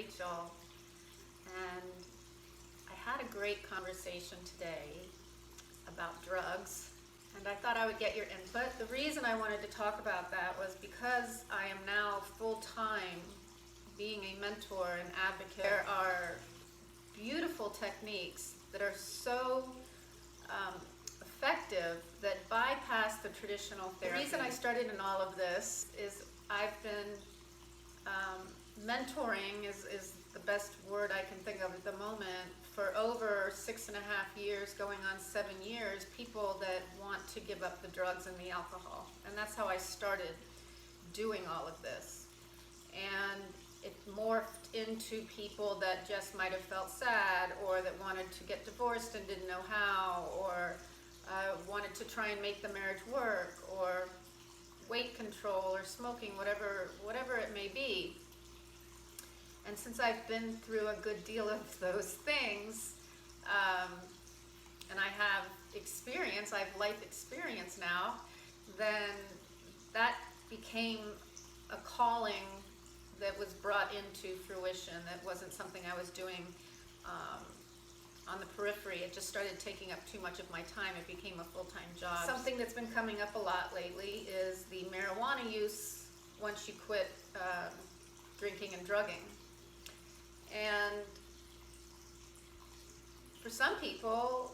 Rachel, and I had a great conversation today about drugs, and I thought I would get your input. The reason I wanted to talk about that was because I am now full-time being a mentor and advocate. There are beautiful techniques that are so effective that bypass the traditional therapy. The reason I started in all of this is I've been mentoring is the best word I can think of at the moment, for over 6.5 years, going on 7 years, people that want to give up the drugs and the alcohol. And that's how I started doing all of this. And it morphed into people that just might have felt sad, or that wanted to get divorced and didn't know how, or wanted to try and make the marriage work, or weight control, or smoking, whatever it may be. And since I've been through a good deal of those things, and I have experience, I have life experience now, then that became a calling that was brought into fruition. That wasn't something I was doing on the periphery. It just started taking up too much of my time. It became a full-time job. Something that's been coming up a lot lately is the marijuana use once you quit drinking and drugging. And for some people,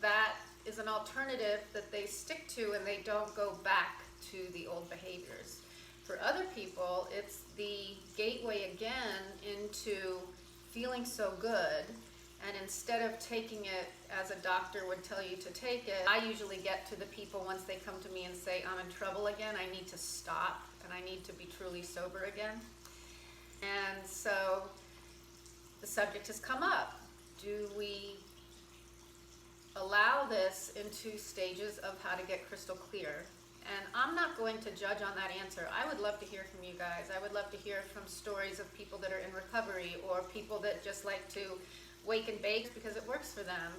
that is an alternative that they stick to, and they don't go back to the old behaviors. For other people, it's the gateway again into feeling so good. And instead of taking it as a doctor would tell you to take it, I usually get to the people once they come to me and say, I'm in trouble again, I need to stop, and I need to be truly sober again. And so the subject has come up. Do we allow this into stages of how to get crystal clear? And I'm not going to judge on that answer. I would love to hear from you guys. I would love to hear from stories of people that are in recovery, or people that just like to wake and bake because it works for them.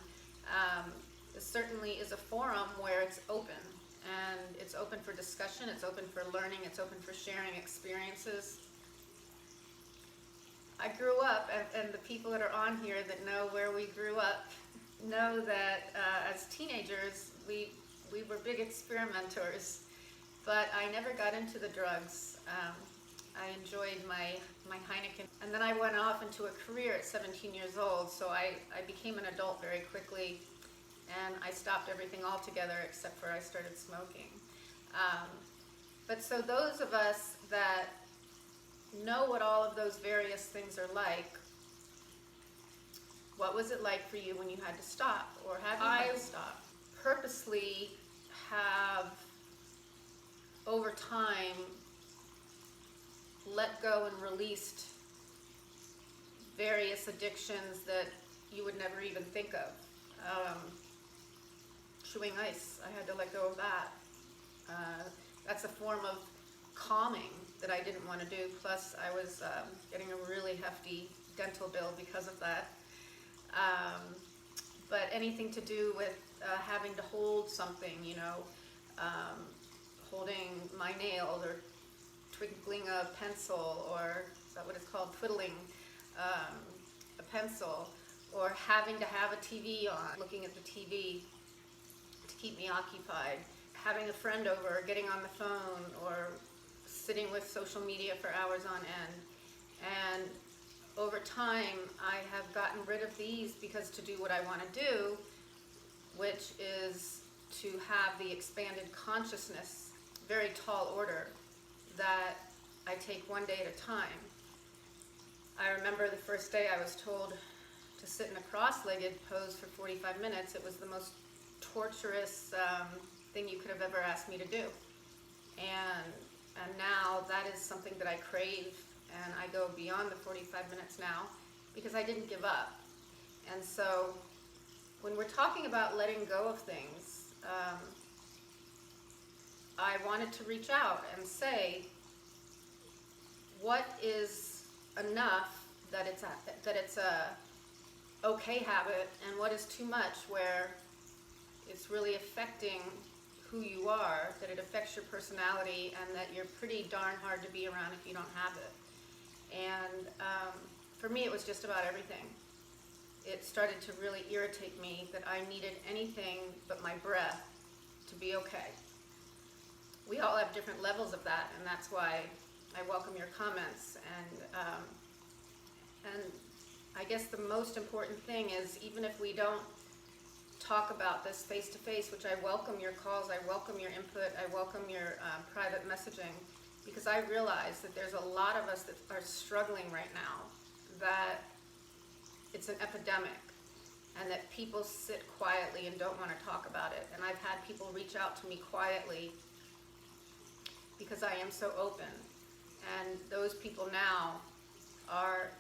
This certainly is a forum where it's open, and it's open for discussion, it's open for learning, it's open for sharing experiences. I grew up, and the people that are on here that know where we grew up know that as teenagers we were big experimenters, but I never got into the drugs. I enjoyed my Heineken, and then I went off into a career at 17 years old, so I became an adult very quickly, and I stopped everything altogether except for I started smoking. But so those of us that know what all of those various things are like, what was it like for you when you had to stop, or have you had to stop? Purposely have, over time, let go and released various addictions that you would never even think of. Chewing ice, I had to let go of that. That's a form of calming that I didn't want to do. Plus, I was getting a really hefty dental bill because of that. But anything to do with having to hold something, holding my nail, or twinkling a pencil, or is that what it's called, twiddling a pencil, or having to have a TV on, looking at the TV to keep me occupied, having a friend over, getting on the phone, or sitting with social media for hours on end. And over time, I have gotten rid of these because to do what I want to do, which is to have the expanded consciousness, very tall order, that I take one day at a time. I remember the first day I was told to sit in a cross-legged pose for 45 minutes. It was the most torturous thing you could have ever asked me to do. And now that is something that I crave, and I go beyond the 45 minutes now because I didn't give up. And so when we're talking about letting go of things, I wanted to reach out and say, what is enough that it's a okay habit, and what is too much where it's really affecting who you are, that it affects your personality, and that you're pretty darn hard to be around if you don't have it. And for me, it was just about everything. It started to really irritate me that I needed anything but my breath to be okay. We all have different levels of that, and that's why I welcome your comments. And I guess the most important thing is, even if we don't talk about this face to face, which I welcome your calls, I welcome your input, I welcome your private messaging, because I realize that there's a lot of us that are struggling right now, that it's an epidemic, and that people sit quietly and don't want to talk about it. And I've had people reach out to me quietly because I am so open. And those people now are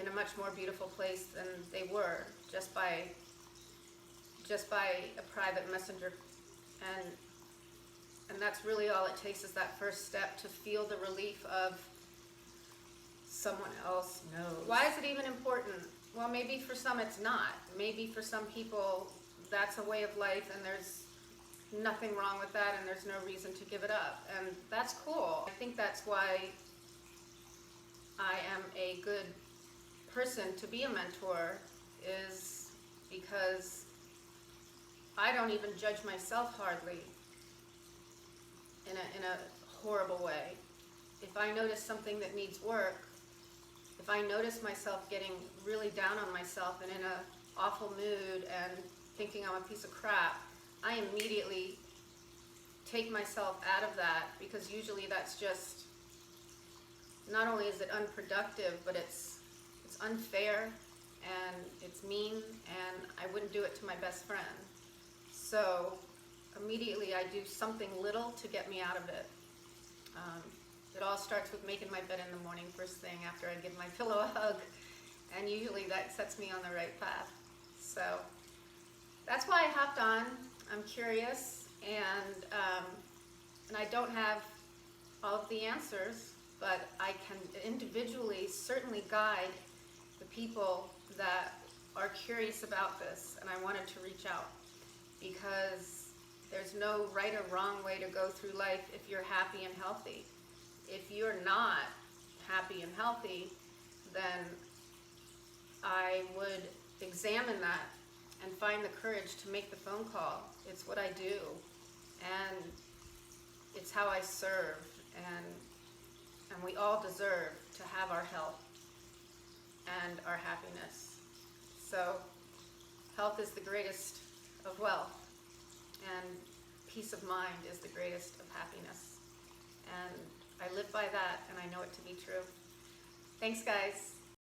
in a much more beautiful place than they were just by a private messenger. And that's really all it takes, is that first step, to feel the relief of someone else knows. Why is it even important? Well, maybe for some it's not. Maybe for some people that's a way of life, and there's nothing wrong with that, and there's no reason to give it up. And that's cool. I think that's why I am a good person to be a mentor, is because I don't even judge myself hardly in a horrible way. If I notice something that needs work, if I notice myself getting really down on myself and in an awful mood and thinking I'm a piece of crap, I immediately take myself out of that, because usually that's just, not only is it unproductive, but it's unfair and it's mean, and I wouldn't do it to my best friend. So immediately I do something little to get me out of it. It all starts with making my bed in the morning first thing after I give my pillow a hug, and usually that sets me on the right path. So that's why I hopped on. I'm curious, and I don't have all of the answers, but I can individually certainly guide the people that are curious about this, and I wanted to reach out, because there's no right or wrong way to go through life if you're happy and healthy. If you're not happy and healthy, then I would examine that and find the courage to make the phone call. It's what I do, and it's how I serve, and we all deserve to have our health and our happiness. So health is the greatest of wealth, and peace of mind is the greatest of happiness. And I live by that, and I know it to be true. Thanks, guys.